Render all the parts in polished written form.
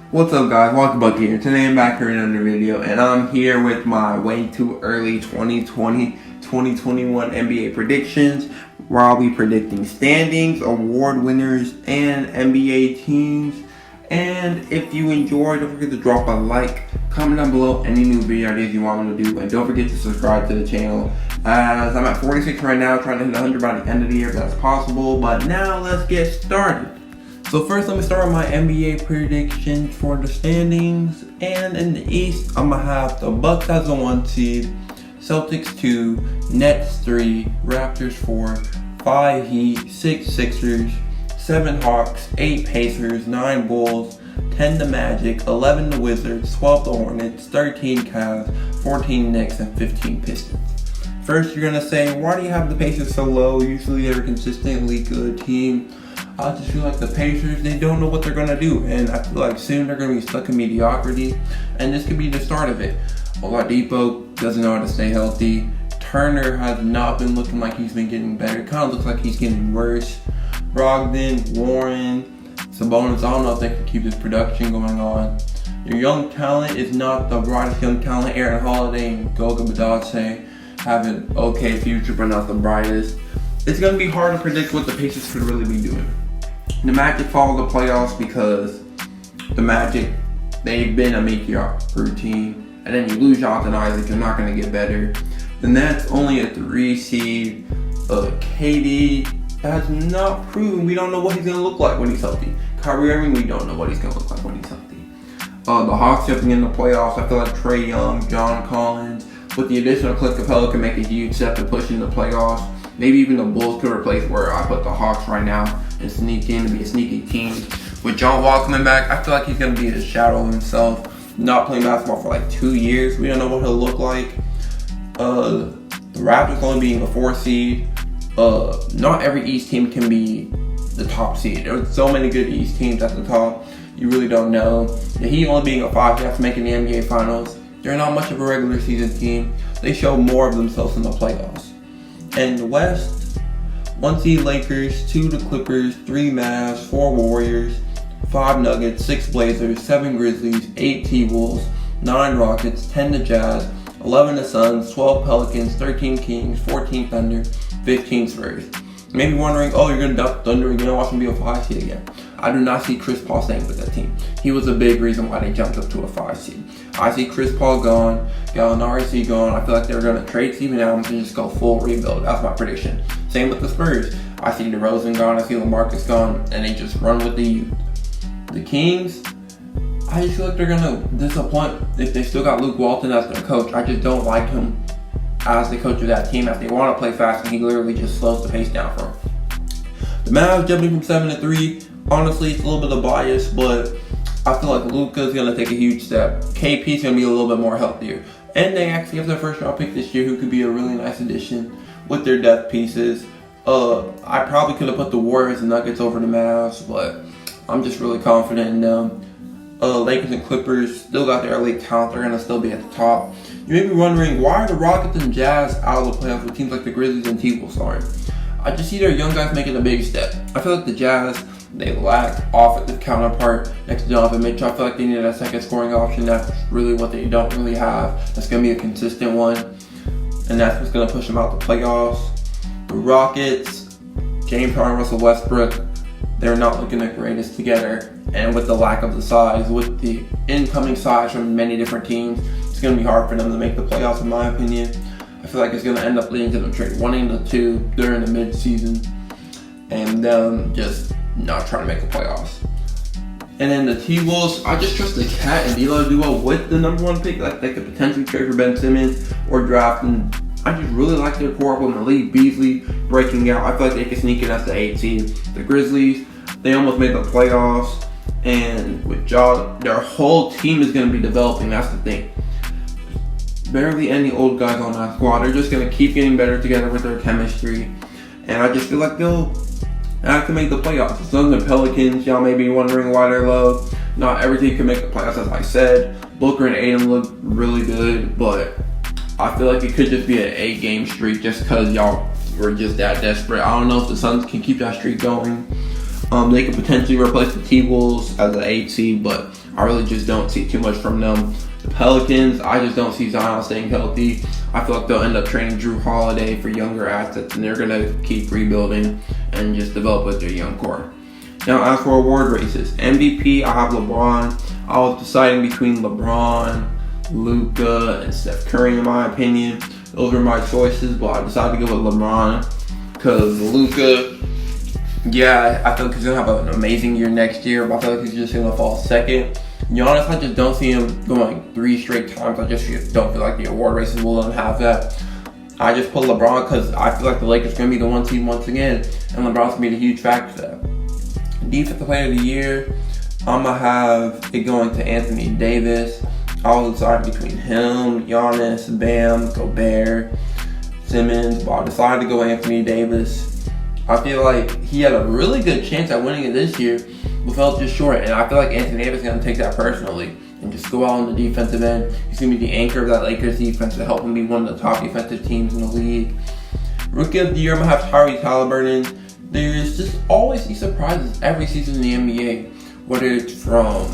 What's up, guys? Welcome back here. Today I'm back here in another video, and I'm here with my way too early 2020-2021 NBA predictions, where I'll be predicting standings, award winners, and NBA teams. And if you enjoyed, don't forget to drop a like, comment down below any new video ideas you want me to do, and don't forget to subscribe to the channel, as I'm at 46 right now, trying to hit 100 by the end of the year if that's possible. But now let's get started. So first, let me start with my NBA predictions for the standings. And in the East, I'm going to have the Bucks as a 1 seed, Celtics 2, Nets 3, Raptors 4, 5 Heat, 6 Sixers, 7 Hawks, 8 Pacers, 9 Bulls, 10 the Magic, 11 the Wizards, 12 the Hornets, 13 Cavs, 14 Knicks, and 15 Pistons. First, you're going to say, why do you have the Pacers so low? Usually they're a consistently good team. I just feel like the Pacers, they don't know what they're going to do. And I feel like soon they're going to be stuck in mediocrity. And this could be the start of it. Oladipo doesn't know how to stay healthy. Turner has not been looking like he's been getting better. It kind of looks like he's getting worse. Brogdon, Warren, Sabonis, I don't know if they can keep this production going on. Your young talent is not the brightest young talent. Aaron Holiday and Goga Bitadze have an okay future, but not the brightest. It's going to be hard to predict what the Pacers could really be doing. The Magic follow the playoffs because the Magic, they've been a mediocre team. And then you lose Jonathan Isaac, you're not going to get better. The Nets only a 3 seed. KD has not proven. We don't know what he's going to look like when he's healthy. Kyrie Irving, we don't know what he's going to look like when he's healthy. The Hawks jumping in the playoffs, I feel like Trae Young, John Collins, with the addition of Clint Capella, can make a huge step to push in the playoffs. Maybe even the Bulls could replace where I put the Hawks right now and sneak in to be a sneaky team. With John Wall coming back, I feel like he's going to be a shadow of himself. Not playing basketball for like 2 years. We don't know what he'll look like. The Raptors only being a 4 seed. Not every East team can be the top seed. There's so many good East teams at the top. You really don't know. The Heat only being a 5 seed after making the NBA Finals. They're not much of a regular season team. They show more of themselves in the playoffs. And the West, 1 seed Lakers, 2 the Clippers, 3 Mavs, 4 Warriors, 5 Nuggets, 6 Blazers, 7 Grizzlies, 8 T-Wolves, 9 Rockets, 10 the Jazz, 11 the Suns, 12 Pelicans, 13 Kings, 14 Thunder, 15 Spurs. You may be wondering, oh, you're going to duck Thunder, you're going to watch them be a 5 seed again. I do not see Chris Paul staying with that team. He was a big reason why they jumped up to a 5 seed. I see Chris Paul gone, Gallinari gone. I feel like they're going to trade Steven Adams and just go full rebuild. That's my prediction. Same with the Spurs. I see DeRozan gone, I see LaMarcus gone, and they just run with the youth. The Kings, I just feel like they're going to disappoint if they still got Luke Walton as their coach. I just don't like him as the coach of that team. If they want to play fast, and he literally just slows the pace down for them. The Mavs jumping from 7 to 3. Honestly, it's a little bit of bias, but I feel like Luka's going to take a huge step. KP's going to be a little bit more healthier. And they actually have their first round pick this year who could be a really nice addition with their depth pieces. I probably could have put the Warriors and Nuggets over the Mavs, but I'm just really confident in them. Lakers and Clippers still got their elite talent. They're going to still be at the top. You may be wondering, why are the Rockets and Jazz out of the playoffs with teams like the Grizzlies and T-Wolves are? I just see their young guys making a big step. I feel like the Jazz, they lack offensive counterpart next to Donovan Mitchell. I feel like they need a second scoring option. That's really what they don't really have. That's going to be a consistent one. And that's what's going to push them out the playoffs. The Rockets, James Harden, Russell Westbrook, they're not looking the greatest together. And with the lack of the size, with the incoming size from many different teams, it's going to be hard for them to make the playoffs, in my opinion. I feel like it's going to end up leading to them trade 1 and 2 during the mid-season. And them just not trying to make the playoffs. And then the T-Wolves, I just trust the Cat and D'Lo duo with the number 1 pick. Like they could potentially trade for Ben Simmons or draft. And I just really like their core with Malik Beasley breaking out. I feel like they could sneak in as the 8 seed. The Grizzlies, they almost made the playoffs. And with Ja, their whole team is going to be developing. That's the thing. Barely any old guys on that squad. They're just going to keep getting better together with their chemistry. And I just feel like they'll have to make the playoffs. The Suns and Pelicans, y'all may be wondering why they're low. Not every team can make the playoffs, as I said. Booker and Aiden look really good, but I feel like it could just be an 8-game streak just because y'all were just that desperate. I don't know if the Suns can keep that streak going. They could potentially replace the T-Wolves as an 8 seed, but I really just don't see too much from them. The Pelicans, I just don't see Zion staying healthy. I feel like they'll end up trading Drew Holiday for younger assets, and they're going to keep rebuilding and just develop with their young core. Now, as for award races, MVP, I have LeBron. I was deciding between LeBron, Luka, and Steph Curry, in my opinion. Those were my choices, but I decided to go with LeBron because Luka, yeah, I feel like he's going to have an amazing year next year, but I feel like he's just going to fall second. Giannis, I just don't see him going 3 straight times. I just don't feel like the award races will let him have that. I just put LeBron because I feel like the Lakers are going to be the 1 seed once again, and LeBron's going to be the huge factor for that. Defensive Player of the Year, I'm going to have it going to Anthony Davis. I was decided between him, Giannis, Bam, Gobert, Simmons, but I decided to go Anthony Davis. I feel like he had a really good chance at winning it this year, but fell just short, and I feel like Anthony Davis is going to take that personally and just go out on the defensive end. He's going to be the anchor of that Lakers defense to help him be one of the top defensive teams in the league. Rookie of the Year, I'm going to have Tyrese Halliburton. There's just always these surprises every season in the NBA, whether it's from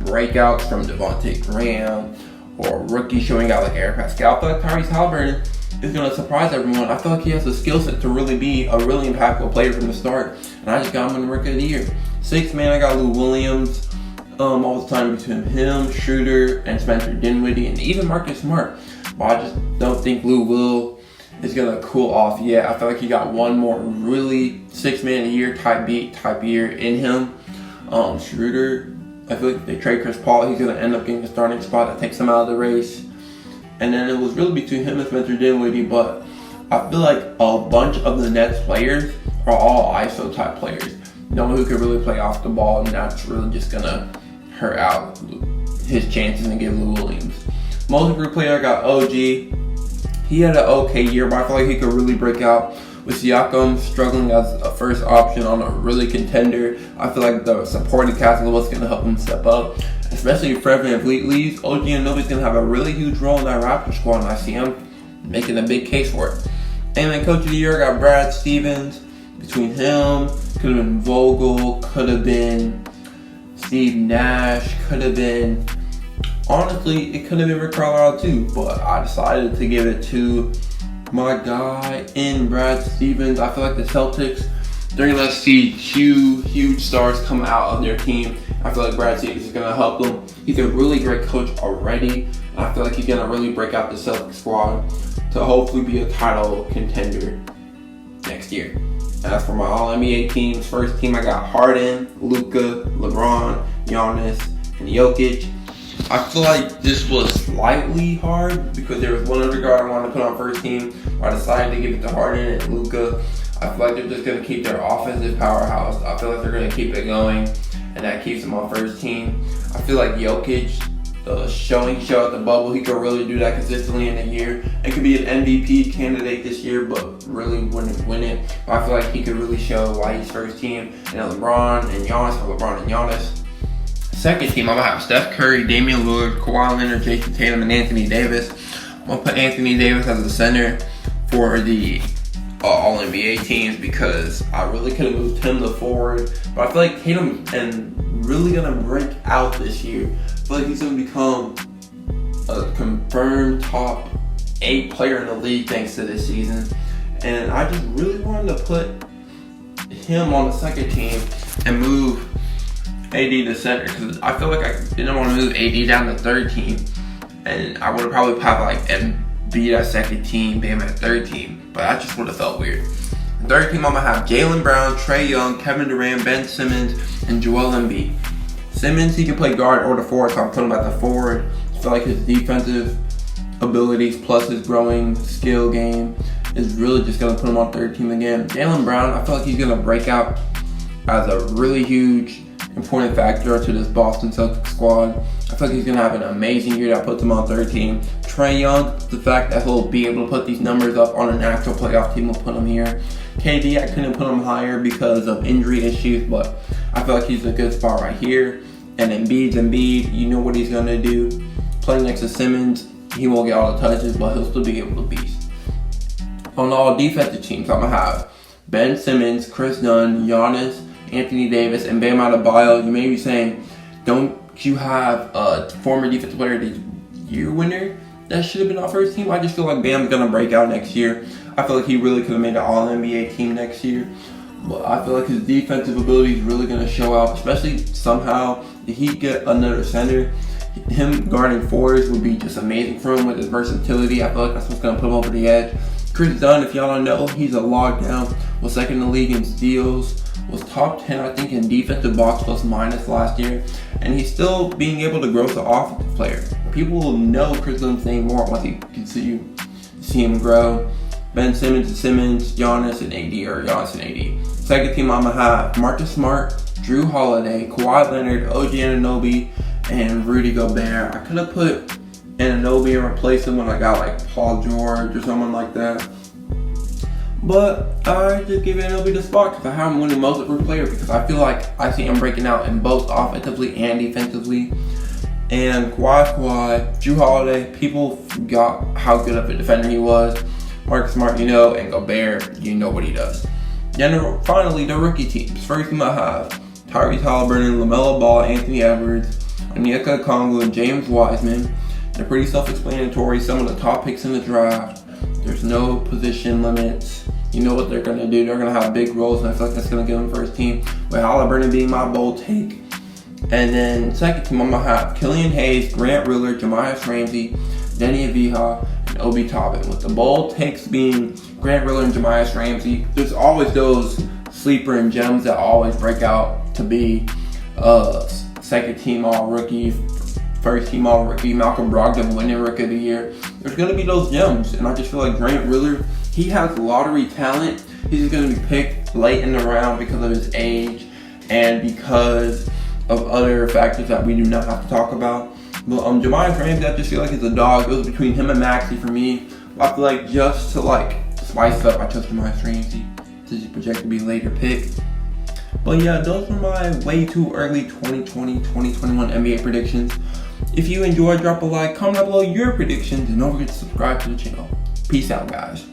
breakouts from Devontae Graham or rookie showing out like Eric Pascal. I feel like Tyrese Halliburton is going to surprise everyone. I feel like he has the skill set to really be a really impactful player from the start, and I just got him in the Rookie of the Year. 6th man, I got Lou Williams. All the time between him, Schroeder, and Spencer Dinwiddie, and even Marcus Smart. But I just don't think Lou Will is going to cool off yet. I feel like he got one more really 6th man of the year type year in him. Schroeder, I feel like if they trade Chris Paul, he's going to end up getting a starting spot that takes him out of the race. And then it was really between him and Spencer Dinwiddie, but I feel like a bunch of the Nets players are all ISO type players. No one who could really play off the ball, and that's really just going to hurt out his chances and give Lou Williams. Most improved player, I got OG. He had an okay year, but I feel like he could really break out. With Siakam struggling as a first option on a really contender, I feel like the supporting cast is what's going to help him step up. Especially if Fred VanVleet leaves, OG Anunoby's going to have a really huge role in that Raptor squad, and I see him making a big case for it. And then Coach of the Year, I got Brad Stevens. Between him, could have been Vogel, could have been Steve Nash, could have been, honestly, it could have been Rick Carlisle too, but I decided to give it to my guy in Brad Stevens. I feel like the Celtics, they're going to see huge stars come out of their team. I feel like Brad Stevens is going to help them. He's a really great coach already, and I feel like he's going to really break out the Celtics squad to hopefully be a title contender next year. As for my All-NBA teams, first team I got Harden, Luka, LeBron, Giannis, and Jokic. I feel like this was slightly hard because there was one other guard I wanted to put on first team. I decided to give it to Harden and Luka. I feel like they're just going to keep their offensive powerhouse. I feel like they're going to keep it going, and that keeps them on first team. I feel like Jokic, the showing show at the bubble, he could really do that consistently in a year. It could be an MVP candidate this year, but really wouldn't win it. But I feel like he could really show why he's first team. And then LeBron and Giannis, or LeBron and Giannis. Second team, I'm going to have Steph Curry, Damian Lillard, Kawhi Leonard, Jason Tatum, and Anthony Davis. I'm going to put Anthony Davis as the center for the All-NBA teams because I really could have moved him to forward. But I feel like Tatum and really going to break out this year. I feel like he's going to become a confirmed top 8 player in the league thanks to this season. And I just really wanted to put him on the second team and move AD to center because I feel like I didn't want to move AD down to third team, and I would have probably have like Embiid at second team, Bam at third team, but that just would have felt weird. The third team, I'm gonna have Jaylen Brown, Trae Young, Kevin Durant, Ben Simmons, and Joel Embiid. Simmons, he can play guard or the forward, so I'm putting him at the forward. I feel like his defensive abilities plus his growing skill game is really just gonna put him on third team again. Jaylen Brown, I feel like he's gonna break out as a really huge important factor to this Boston Celtics squad. I feel like he's going to have an amazing year that puts him on third team. Trae Young, the fact that he'll be able to put these numbers up on an actual playoff team will put him here. KD, I couldn't put him higher because of injury issues, but I feel like he's a good spot right here. And Embiid, you know what he's going to do. Playing next to Simmons, he won't get all the touches, but he'll still be able to beast. On all defensive teams, I'm going to have Ben Simmons, Chris Dunn, Giannis, Anthony Davis, and Bam Adebayo. You may be saying, don't You have a former Defensive Player of the Year winner that should have been on first team. I just feel like Bam's gonna break out next year. I feel like he really could have made an All-NBA team next year. But I feel like his defensive ability is really gonna show out, especially somehow the Heat get another center. Him guarding fours would be just amazing for him with his versatility. I feel like that's what's gonna put him over the edge. Chris Dunn, if y'all don't know, he's a lockdown. Was second in the league in steals. Was top 10, I think, in defensive box plus minus last year. And he's still being able to grow as an offensive player. People will know Chris Dunn's name more once you can see him grow. Ben Simmons and Simmons, Giannis and AD, or Giannis and AD. Second team I'm gonna have Marcus Smart, Drew Holiday, Kawhi Leonard, OG Anunoby, and Rudy Gobert. I could have put Anunoby and replaced him when I got like Paul George or someone like that. But I just give Anunoby the spot because I have him winning most improved player because I feel like I see him breaking out in both offensively and defensively. And Kawhi, Drew Holiday, people forgot how good of a defender he was. Marcus Smart, you know, and Gobert, you know what he does. Then finally, the rookie teams. First team I have Tyrese Haliburton, LaMelo Ball, Anthony Edwards, Onyeka Okongwu, and James Wiseman. They're pretty self-explanatory. Some of the top picks in the draft. There's no position limits. You know what they're going to do. They're going to have big roles, and I feel like that's going to give them first team. With Haliburton being my bold take. And then second team, I'm going to have Killian Hayes, Grant Riller, Jamias Ramsey, Denny Avila, and Obi Toppin. With the bold takes being Grant Riller and Jamias Ramsey. There's always those sleeper and gems that always break out to be second team all-rookie, first team all-rookie, Malcolm Brogdon winning Rookie of the Year. There's going to be those gems, and I just feel like Grant Riller, he has lottery talent. He's just going to be picked late in the round because of his age and because of other factors that we do not have to talk about. But Jamias Ramsey, I just feel like it's a dog. It goes between him and Maxey for me. I feel like just to spice it up, I chose Jamias Ramsey to project to be a later pick. But yeah, those were my way too early 2020-2021 NBA predictions. If you enjoyed, drop a like, comment down below your predictions, and don't forget to subscribe to the channel. Peace out, guys.